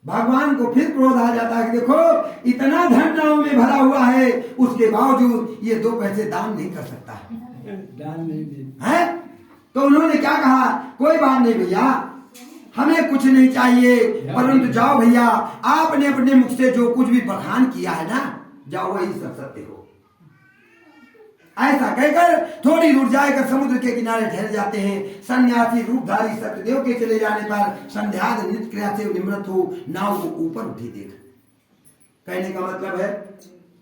भगवान को फिर क्रोध आ जाता है कि देखो इतना धन नाव में भरा हुआ है, उसके बावजूद ये 2 पैसे दान नहीं कर सकता दान नहीं है। तो उन्होंने क्या कहा, कोई बात नहीं भैया, हमें कुछ नहीं चाहिए, परंतु जाओ भैया, आपने अपने मुख से जो कुछ भी बखान किया है ना, जाओ वही सब सत्य हो। ऐसा कहकर थोड़ी दूर जाकर समुद्र के किनारे ठहर जाते हैं। सन्यासी रूपधारी सत्यदेव के चले जाने पर संध्याद नित्य क्रिया से निवृत्त हो नाव को ऊपर उठी देख। कहने का मतलब है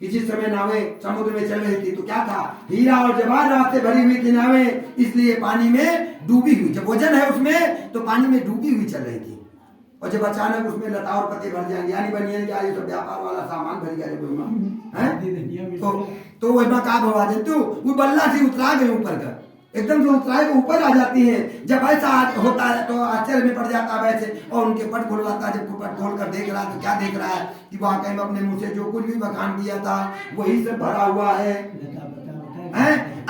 कि जिस समय नावें समुद्र में चल रही थी तो क्या था, हीरा और जवाहरात से भरी हुई थी नावें, इसलिए पानी में डूबी हुई, जब वजन है उसमें तो पानी में डूबी हुई चल रही थी। और जब अचानक उसमें लता और पत्ते भर जाएंगे, यानी बनिए क्या ये सब व्यापार वाला सामान भर गया तो वह का भवा जंतु वो बल्ला से उतरा गए ऊपर का, एकदम से उतराए तो ऊपर आ जाती है। जब ऐसा होता है तो आश्चर्य में पड़ जाता है वैसे, और उनके पट खुलवाता है। जब पट खोल कर देख रहा है तो क्या देख रहा है कि वाकई में अपने मुंह से जो कुछ भी बखान किया था वही सब भरा हुआ है।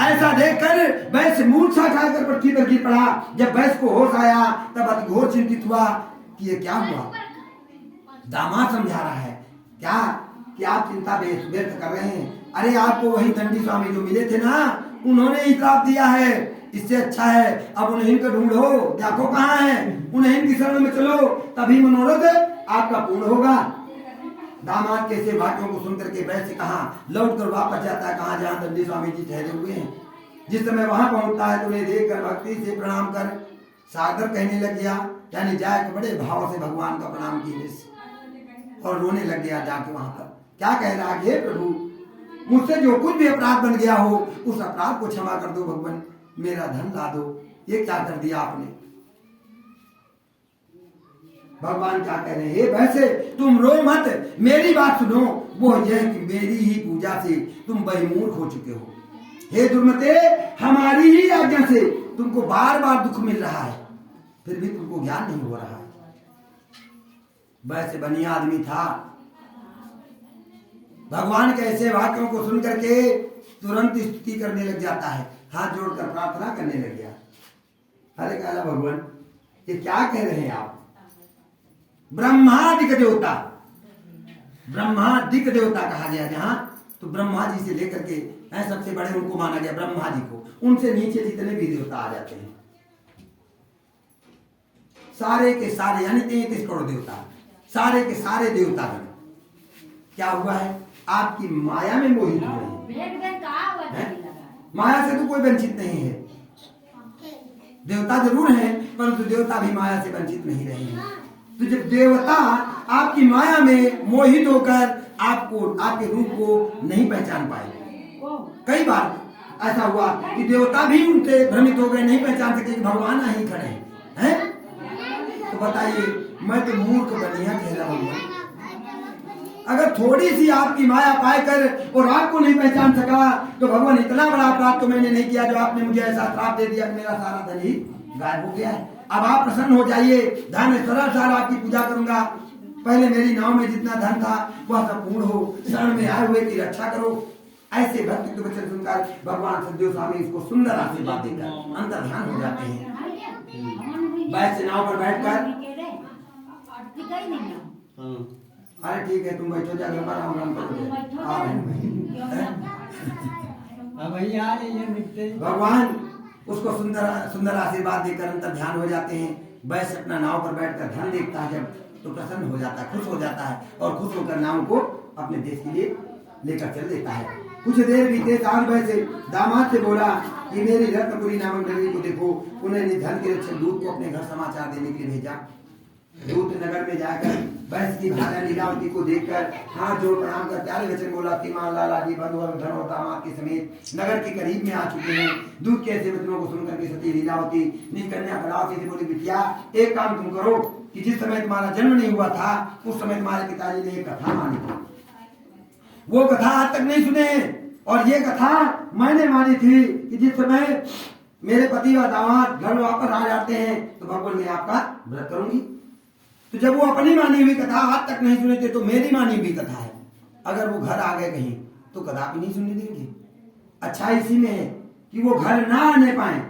ऐसा देखकर वैश्य मूर्छा खाकर पृथ्वी पर गिर पड़ा। जब वैश्य को होश आया तब अति घोर चिंतित हुआ कि ये क्या हुआ। दामाद समझा रहा है क्या कि आप चिंता व्यक्त कर रहे हैं, अरे आपको वही दंडी स्वामी जो मिले थे ना, उन्होंने ही श्राप दिया है, इससे अच्छा है अब उन्हें को ढूंढो, देखो कहाँ है, उन्हें की शरण में चलो, तभी मनोरथ आपका पूर्ण होगा। दामाद के ऐसे वाक्यों को सुनकर के वैसे कहा लौट कर वापस जाता है कहाँ, जहाँ दंडी स्वामी जी ठहरे हुए हैं। जिस समय वहां पहुंचता है तो उन्हें देख कर भक्ति से प्रणाम कर सागर कहने लग गया, यानी जाके बड़े भाव से भगवान का प्रणाम किए और रोने लग गया। जाके वहां पर क्या कह रहा है, प्रभु मुझसे जो कुछ भी अपराध बन गया हो उस अपराध को क्षमा कर दो भगवान, मेरा धन ला दो। ये क्या कर दिया आपने। भगवान क्या कह रहे हैं, वैसे तुम रो मत, मेरी बात सुनो। वो यह कि मेरी ही पूजा से तुम बहिमूर्ख हो चुके हो। हे दुर्मते, हमारी ही आज्ञा से तुमको बार बार दुख मिल रहा है, फिर भी तुमको ज्ञान नहीं हो रहा है। वैसे बनिया आदमी था, भगवान के ऐसे वाक्यों को सुनकर के तुरंत स्तुति करने लग जाता है, हाथ जोड़कर प्रार्थना करने लग गया। अरे कहला भगवान ये क्या कह रहे हैं आप। ब्रह्मादिक देवता, ब्रह्मादिक देवता कहा गया जहां, तो ब्रह्मा जी से लेकर के सबसे बड़े उनको माना गया, ब्रह्मा जी को, उनसे नीचे जितने भी देवता आ जाते हैं सारे के सारे, यानी 33 करोड़ देवता, सारे के सारे देवतागण क्या हुआ है, आपकी माया में मोहित हुए हैं। माया से तो कोई वंचित नहीं है, देवता जरूर है परंतु देवता भी माया से वंचित नहीं रहे हैं। तो जब देवता आपकी माया में मोहित होकर आपको, आपके रूप को नहीं पहचान पाए, कई बार ऐसा हुआ कि देवता भी उनसे भ्रमित हो गए, नहीं पहचान सके कि भगवान ही खड़े हैं। तो बताइए मैं तो मूर्ख बनिया ठहरा भगवान। अगर थोड़ी सी आपकी माया पाकर और आपको नहीं पहचान सका तो भगवान इतना बड़ा अपराध तो मैंने नहीं किया जो आपने मुझे ऐसा श्राप दे दिया कि मेरा सारा धन ही गायब हो गया है। अब आप प्रसन्न हो जाइए, धन सरल आपकी पूजा करूंगा, पहले मेरी नाव में जितना धन था वह सब पूर्ण हो, शरण में आए हुए की रक्षा करो। ऐसे भक्ति के वचन सुनकर भगवान सददेव स्वामी इसको सुंदर आशीर्वाद देकर अंतर ध्यान हो जाते हैं। वैसे नाव पर बैठकर, अरे ठीक है तुम बैठो, जाकर भगवान उसको सुंदर सुंदर आशीर्वाद देकर अंतर ध्यान हो जाते हैं। वैसे अपना नाव पर बैठकर धन देखता है जब, तो प्रसन्न हो जाता है, खुश हो जाता है और खुश होकर नाव को अपने देश के लिए लेकर चल देता है। कुछ देर बीते साल वैसे दामाद से बोला कि मेरी रत्नपुरी नामक नगरी को देखो। उन्होंने धन के रक्षक दूत को अपने घर समाचार देने के लिए भेजा। दूत नगर में जाकर वैश्य की भार्या लीलावती को देखकर हाथ जोड़ प्रणाम कर प्यारे वचन बोला कि मां लाला जी बंधु और धन और दामाद के समेत नगर के करीब में आ चुके हैं। दूत के ऐसे वचनों को सुनकर के सती लीलावती निज कन्या खड़ावती से बोली, बिटिया एक काम तुम करो कि जिस समय तुम्हारा जन्म नहीं हुआ था उस समय तुम्हारे पिताजी ने एक कथा मानी थी, वो कथा आज तक नहीं सुने, और ये कथा मैंने मानी थी कि जिस समय मेरे पति और दामाद घर वापस आ जाते हैं तो भगवान मैं आपका व्रत करूंगी। तो जब वो अपनी मानी हुई कथा आज तक नहीं सुने थे तो मेरी मानी हुई कथा है, अगर वो घर आ गए कहीं तो कदापि नहीं सुनने देंगे। अच्छा इसी में है कि वो घर ना आने पाए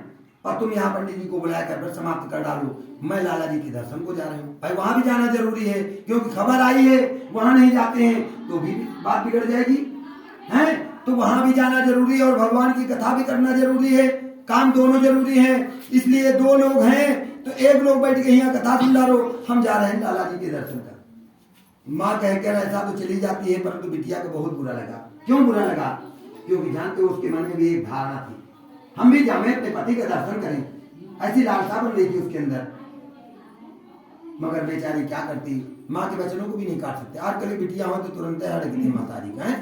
और तुम यहाँ पंडित जी को बुलाया कर फिर समाप्त कर डालो, मैं लाला जी के दर्शन को जा रही हूँ। भाई वहां भी जाना जरूरी है, क्योंकि खबर आई है वहां नहीं जाते हैं तो भी बात बिगड़ जाएगी, हैं? तो वहां भी जाना जरूरी है और भगवान की कथा भी करना जरूरी है, काम दोनों जरूरी है। इसलिए दो लोग हैं तो एक लोग बैठ के यहाँ कथा सुन रहा हो, हम जा रहे हैं लाला जी के दर्शन कर। माँ कहकर ऐसा तो चली जाती है, परंतु बिटिया को बहुत बुरा लगा। क्यों बुरा लगा? क्योंकि जानते हो उसके मन में भी एक धारणा थी, हम भी जाए अपने पति का दर्शन करें, ऐसी लालसा बन रही थी उसके अंदर। मगर बेचारी क्या करती, माँ के वचनों को भी नहीं काट सकते। आज कल बिटिया हो तो तुरंत हड़कती माता जी का है,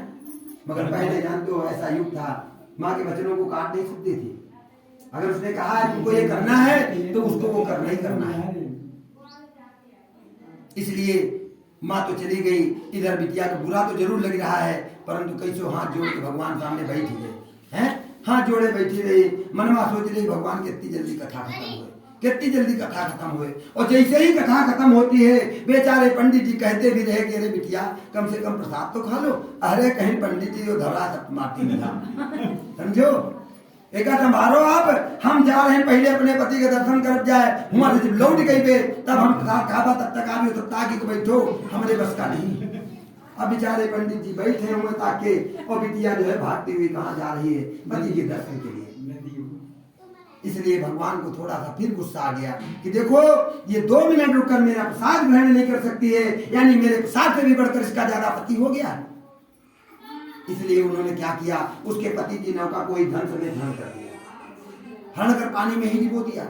मगर पहले जानते हो ऐसा युग था, माँ के वचनों को काट नहीं सकती थी। अगर उसने कहा है तुमको ये करना है तो उसको वो करना ही करना है। इसलिए माँ तो चली गई, इधर बिटिया को बुरा तो जरूर लग रहा है, परंतु कैसो हाथ जोड़ के भगवान सामने बैठी गई है, हाथ जोड़े बैठी रही, मनमा सोच रही भगवान कितनी जल्दी कथा खत्म हुए, कितनी जल्दी कथा खत्म हुए। और जैसे ही कथा खत्म होती है, बेचारे पंडित जी कहते भी रहे कि अरे बिटिया कम से कम प्रसाद तो खा लो। अरे कहीं पंडित जी धरा सब मारती नहीं, समझो। एक संभारो आप, हम जा रहे हैं पहले अपने पति के दर्शन कर जाए, हमारे जब लौट गई पे तब हम प्रसाद खाबा, तब तक आप तब ताकि को बैठो, हमारे बस का नहीं। अब बेचारे पंडित जी बैठे हुए ताके, और बिटिया जो है भागती हुई कहाँ जा रही है? पति के दर्शन के लिए। इसलिए भगवान को थोड़ा सा फिर गुस्सा आ गया कि देखो ये 2 मिनट रुककर मेरा प्रसाद ग्रहण नहीं कर सकती है, यानी मेरे प्रसाद से भी बढ़कर इसका ज्यादा पति हो गया। इसलिए उन्होंने क्या किया, उसके पति की नौका को ही धन समेत हरण कर दिया, हरण कर पानी में ही डुबो दिया।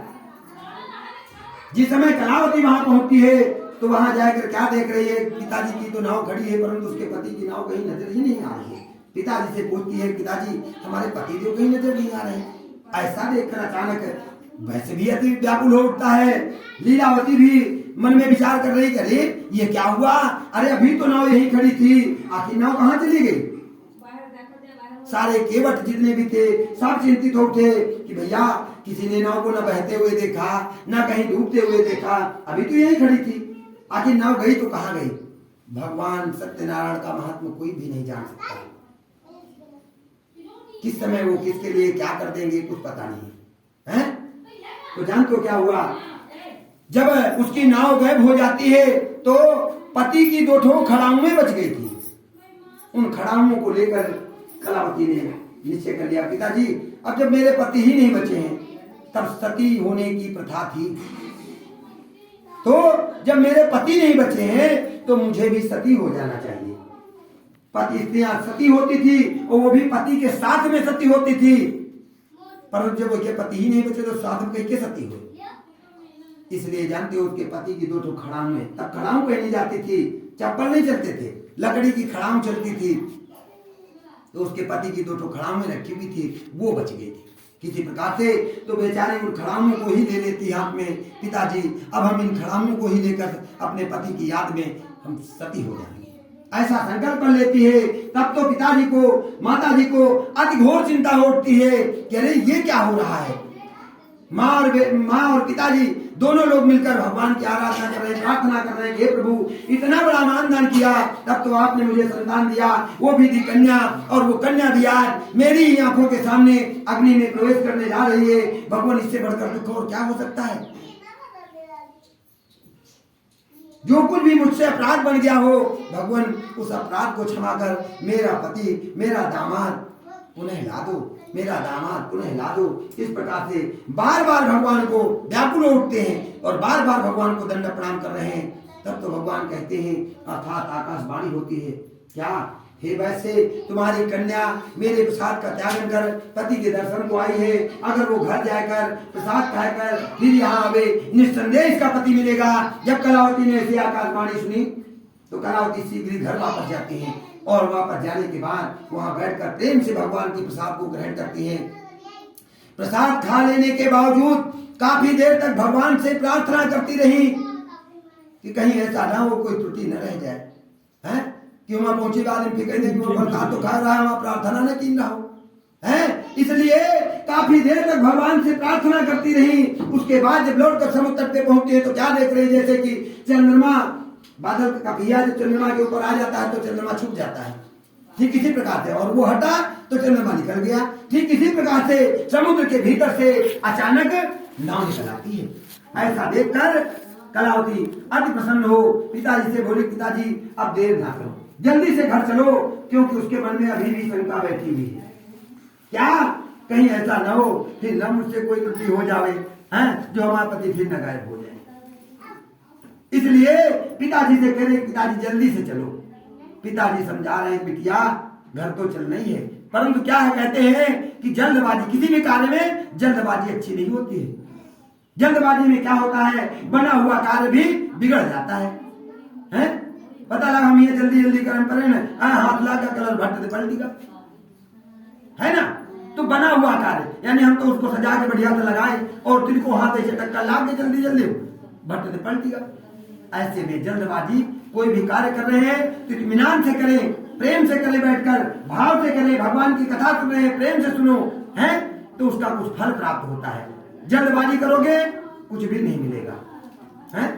जिस समय कलावती वहां पहुंचती है तो वहां जाकर क्या देख रही है, पिताजी की तो नाव खड़ी है परंतु उसके पति की नाव कहीं नजर ही नहीं आ रही है। पिताजी से पूछती है पिताजी हमारे पति देव कहीं नजर नहीं आ रहे हैं। ऐसा देखकर अचानक वैसे भी अति व्याकुल हो उठता है, लीलावती भी मन में विचार कर रही, अरे ये क्या हुआ, अरे अभी तो नाव यही खड़ी थी, आखिर नाव कहाँ चली गई। सारे केवट जितने भी थे सब चिंतित हो उठे कि भैया किसी ने नाव को न बहते हुए देखा, न कहीं डूबते हुए देखा, अभी तो यही खड़ी थी, आखिर नाव गई तो कहाँ गई। भगवान सत्यनारायण का महात्मा कोई भी नहीं जान सकता, किस समय वो किसके लिए क्या कर देंगे कुछ पता नहीं है। तो जानते हो क्या हुआ, जब उसकी नाव गायब हो जाती है तो पति की 2 ठो खड़ाऊं बच गई थी। उन खड़ाऊं को लेकर कलावती ने निश्चय कर लिया, पिताजी अब जब मेरे पति ही नहीं बचे हैं, तब सती होने की प्रथा थी, तो जब मेरे पति नहीं बचे हैं तो मुझे भी सती हो जाना चाहिए। पति स्त्रियां सती होती थी और वो भी पति के साथ में सती होती थी, पर जब उसके पति ही नहीं बचे तो साथ में कैसे सती हो। इसलिए जानते हो उसके पति की 2 ठो खड़ाऊं में, तब खड़ाऊं पहनी जाती थी, चप्पल नहीं चलते थे, लकड़ी की खड़ाऊं चलती थी, तो उसके पति की 2 ठो खड़ाऊं में रखी हुई थी, वो बच गई थी किसी प्रकार से। तो बेचारे उन खड़ाऊं को ही ले लेती हाथ में, पिताजी अब हम इन खड़ाऊं को ही लेकर अपने पति की याद में हम सती हो जाएंगे, ऐसा संकल्प कर लेती है। तब तो पिताजी को माता जी को अति घोर चिंता उठती है कि अरे ये क्या हो रहा है। माँ और पिताजी दोनों लोग मिलकर भगवान की आराधना कर रहे हैं, प्रार्थना कर रहे हैं, हे प्रभु इतना बड़ा मानदान किया, तब तो आपने मुझे संतान दिया, वो भी थी कन्या, और वो कन्या भी आज मेरी ही आंखों के सामने अग्नि में प्रवेश करने जा रही है। भगवान इससे बढ़कर दुख और क्या हो सकता है। जो कुछ भी मुझसे अपराध बन गया हो, भगवान उस अपराध को क्षमा कर मेरा पति, मेरा दामाद पुनः ला दो, मेरा दामाद पुनः ला दो। इस प्रकार से बार बार भगवान को व्याकुल उठते हैं और बार बार भगवान को दंड प्रणाम कर रहे हैं। तब तो भगवान कहते हैं, अर्थात आकाशवाणी होती है, क्या हे वैसे तुम्हारी कन्या मेरे प्रसाद का त्यागन कर पति के दर्शन को आई है, अगर वो घर जाकर प्रसाद खाकर फिर यहाँ आवे, निस्संदेह इसका पति मिलेगा। जब कलावती ने ऐसी आकाशवाणी सुनी तो कलावती शीघ्र घर वापस जाती हैं और वापस जाने के बाद वहां बैठकर प्रेम से भगवान की प्रसाद को ग्रहण करती हैं। प्रसाद खा लेने के बावजूद काफी देर तक भगवान से प्रार्थना करती रही कि कहीं ऐसा ना हो कोई त्रुटि न रह जाए, हैं कि वहां पहुंचे बाद फिर कहते कि वो प्रसाद तो खा रहा है, वहां प्रार्थना न की रहा हो, हैं। इसलिए काफी देर तक भगवान से प्रार्थना करती रही। उसके बाद जब लौटकर समुद्र तट पे पहुंचती है तो क्या देख रही, जैसे कि चंद्रमा बादल का पिया जब चंद्रमा के ऊपर आ जाता है तो चंद्रमा छुप जाता है, ठीक इसी प्रकार से, और वो हटा तो चंद्रमा निकल गया। ठीक इसी प्रकार से समुद्र के भीतर से अचानक नाव निकल आती है। ऐसा देखकर कलावती अति प्रसन्न हो पिताजी से बोली, पिताजी अब देर ना करो, जल्दी से घर चलो, क्योंकि उसके मन में अभी भी शंका बैठी हुई है। क्या कहीं ऐसा न हो कि न मुझसे कोई त्रुटि हो जावे, हैं, जो हमारा पति फिर न गायब हो जाए। इसलिए पिताजी से कह रहे, पिताजी जल्दी से चलो। पिताजी समझा रहे हैं, बिटिया घर तो चलना ही है, परंतु क्या है, कहते हैं कि जल्दबाजी, किसी भी कार्य में जल्दबाजी अच्छी नहीं होती है। जल्दबाजी में क्या होता है, बना हुआ कार्य भी बिगड़ जाता है, हैं? पता लगा हम ये जल्दी जल्दी कर्म करें ना, हाथ लगा कलर भट्ट पलटेगा, है ना। तो बना हुआ कार्य, यानी हम तो उसको सजा के बढ़िया से लगाए और तिनको हाथ ऐसे टक्का ला के जल्दी जल्दी भट्ट से पलटेगा। ऐसे में जल्दबाजी, कोई भी कार्य कर रहे हैं तो इत्मीनान से करें, प्रेम से करें, बैठकर भाव से करें, भगवान की कथा सुन रहे हैं प्रेम से सुनो, हैं, तो उसका कुछ फल प्राप्त होता है। जल्दबाजी करोगे कुछ भी नहीं मिलेगा, हैं।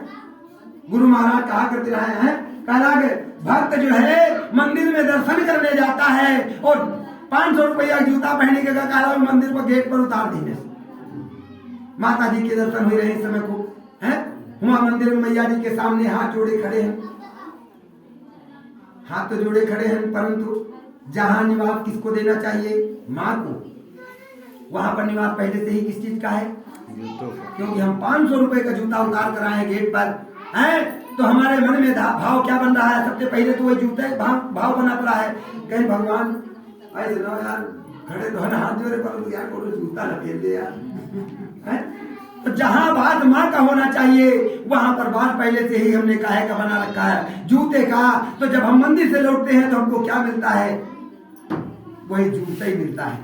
गुरु महाराज कहा करते रहे हैं, कहा भक्त जो है मंदिर में दर्शन करने जाता है और 500 रुपया जूता पहने के कहा मंदिर पर गेट पर उतार देने से। माता जी के दर्शन हो रहे हैं इस समय को, हैं, वहां मंदिर में मैया जी के सामने हाथ जोड़े खड़े हैं, हाथ तो जोड़े खड़े हैं, परंतु जहां निवास किसको देना चाहिए, माँ को, वहां पर निवास पहले से ही किस चीज का है, क्योंकि हम 500 रुपए का जूता उतार कर आए गेट पर, हैं, तो हमारे मन में भाव क्या बन रहा है, सबसे पहले तो वही जूते भाव बना पड़ा है, कहीं भगवान ऐसे ना यार खड़े तो हाथ जोड़े पर यार को जूता न फेर दे यार, हैं। तो जहां बात माँ का होना चाहिए वहां पर बात पहले से ही हमने काहे का बना रखा है, जूते का। तो जब हम मंदिर से लौटते हैं तो हमको क्या मिलता है, वही जूता ही मिलता है,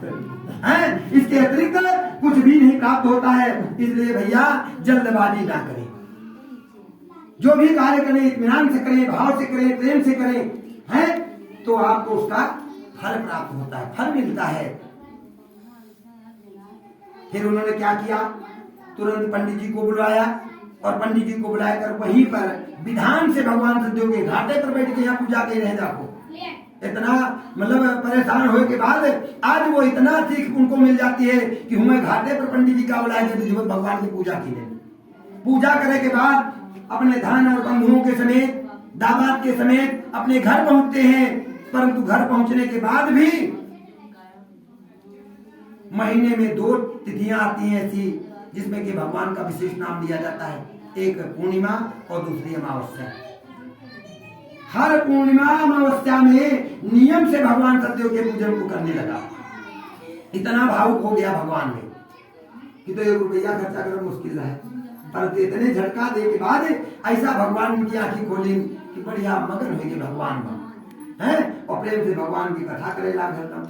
इसके अतिरिक्त कुछ भी नहीं प्राप्त होता है। इसलिए भैया जल्दबाजी ना करें, जो भी कार्य करें इत्मीनान से करें, भाव से करें, प्रेम से करें, हैं, तो आपको उसका फल प्राप्त होता है, फल मिलता है। फिर उन्होंने क्या किया, तुरंत पंडित जी को बुलाया और पंडित जी को बुलाकर वहीं पर विधान से भगवान सदैव के घाटे पर बैठ के यहाँ पूजा के रहे जाको। इतना मतलब परेशान होने के बाद आज वो इतना सीख उनको मिल जाती है कि हमें घाटे पर पंडित जी का बुलाया विधिवत भगवान की पूजा की। पूजा करने के बाद अपने धन और बंधुओं के समेत, दामाद के समेत अपने घर पहुंचते हैं, परंतु घर पहुंचने के बाद भी महीने में 2 तिथियां आती हैं ऐसी जिसमें कि भगवान का विशेष नाम लिया जाता है, एक पूर्णिमा और दूसरी अमावस्या। हर पूर्णिमा अमावस्या में नियम से भगवान सदैव के पूजन को करने लगा। इतना भावुक हो गया भगवान में कि तो 1 रुपया खर्चा करना मुश्किल है, पर इतने झटका दे के बाद ऐसा भगवान उनकी आंखें खोली कि बढ़िया मगन हो गए भगवान में, हैं, और प्रेम से भगवान की कथा करे लागल।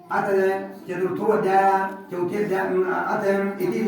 अतः चतुर्थो अध्याय, चौथे अध्याय, अतः इति